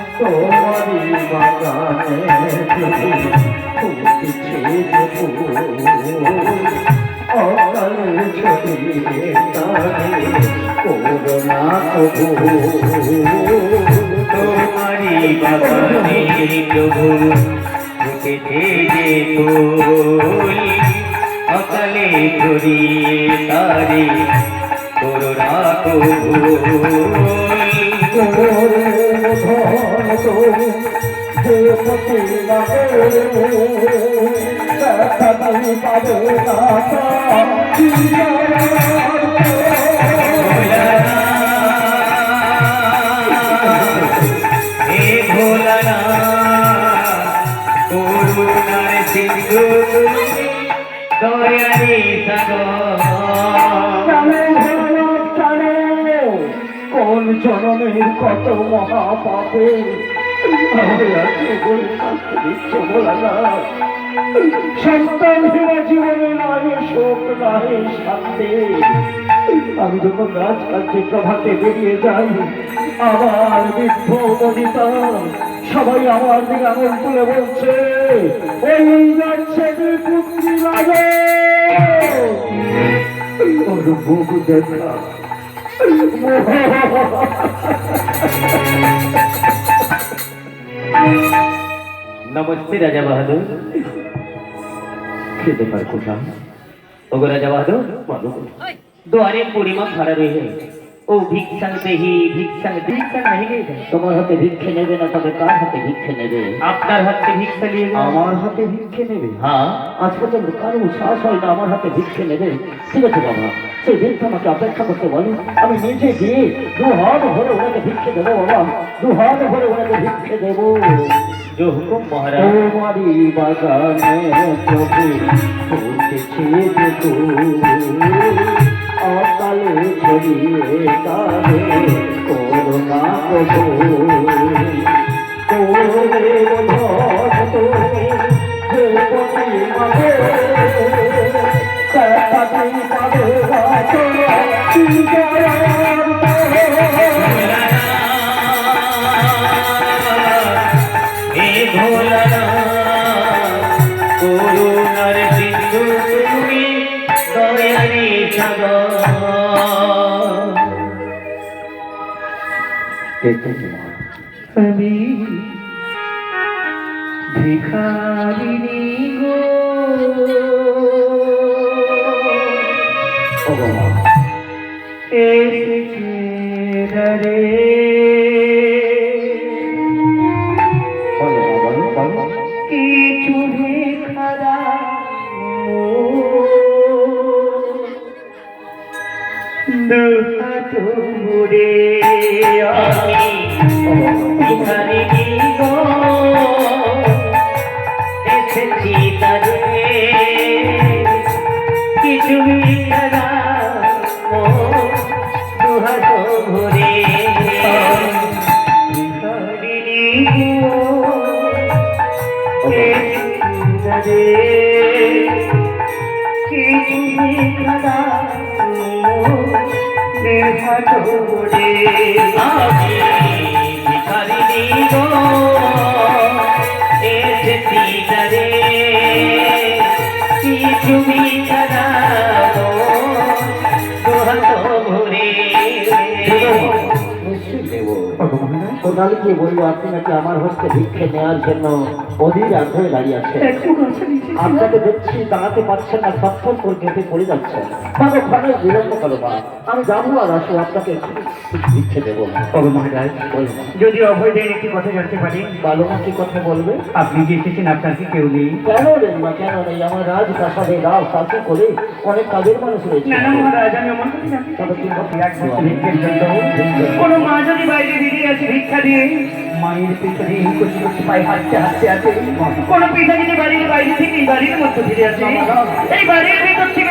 তোমারি বাগানে ফুটেছে ফুল অকালে ছড়িয়ে তারে করোনা কবু তোমারি বাগানে প্রভু ফুটেছে যে ফুল অকালে ছড়িয়ে তারে করোনা কবু যে পতি লাগে পাবে হে ভোলানা করুণার সিন্ধু দয়ারে সাগর কোন জনমের কত মহাপাপে সন্তান হীরা জীবনে নাই শোক নাই শান্তি আমি যখন রাজকার্যে প্রভাতে বেরিয়ে যাই আমার বৃদ্ধ বনিতা সবাই আমার দিকে আঙুল তুলে বলছে এই যাচ্ছে পুত্রী লাগে ওর মুখ দেখা नमस्ते राजा बहादुर खेते पर खुशा ओगो राजा बहादुर द्वारे पूर्णिमा खड़ा रहे ओ भिक्षा देही भिक्षा नहीं ले তোমার হাতে ভিক্ষে নেবে না তবে কার হাতে ভিক্ষে নেবে আপনার হাতে ভিক্ষা নিয়ে আমার হাতে ভিক্ষে নেবে হ্যাঁ আজ পর্যন্ত কারো সাহস হয় না আমার হাতে ভিক্ষে নেবে ঠিক আছে বাবা সেই দিনটা আমাকে অপেক্ষা করতে বলো আমি নিজে গিয়ে দু হাত ভরে ওনাকে ভিক্ষে দেবো বাবা দু হাত ভরে ওনাকে ভিক্ষে দেবো जो हुकुम महाराज তোমারি বাগানে প্রভু ফুটেছে যে ফুল অকালে ছড়িয়ে তারে করোনা কবু তোরে ভক্ত যে পতি মাগে তাতাই পাবে গাছো ভোলানা করুণার সিন্ধু তুমি দয়ারে সাগর আমি ভিখারিণী গো এসেছে রে কিছু ভিখারা দুহাত মুড়ে আমি ভিখারিণী গো এসেছি তারে কিছু ভিখারা দুহাত ভরে ভিখারিণী গো এসেছি কিছু ভিখারা আমি ভিখারিণী গো এসেছি তারে কিছু ভিখারা দুহাত ভরে সোনালিকে বললো আপনি নাকি আমার হস্তে ভিক্ষে নেওয়ার জন্য অধীর আগ্রহে দাঁড়িয়ে আছেন আপনাকে দেখছি দাঁড়াতে পারছেন না সক্ষম করে কেটে পড়ে যাচ্ছেন মানে ওখানে বিলম্ব করো মা আমি যাবো আর আসবো আপনাকে ভিক্ষে দেবো মহারাজ যদি অভয় দেন একটি কথা জানতে পারি ভালো না কি কথা বলবে আপনি যে এসেছেন আপনার কি কেউ নেই কেন নেই মা কেন নেই আমার রাজপ্রাসাদে রাজ শাসি করে অনেক কাজের মানুষ রয়েছে না না মহারাজ আমি এমন কথা জানি তবে কি ভিক্ষের জন্য কোনো মা যদি বাইরে বেরিয়ে আছে ভিক্ষা দিয়ে মায়ের পেছনে কচি কচি পায়ে হাঁটতে হাঁটতে আছে কোনো পিতা যদি বাড়ির বাইরে থেকে এই বাড়ির মধ্যে ফিরে আসে এই বাড়ির ভিতর থেকে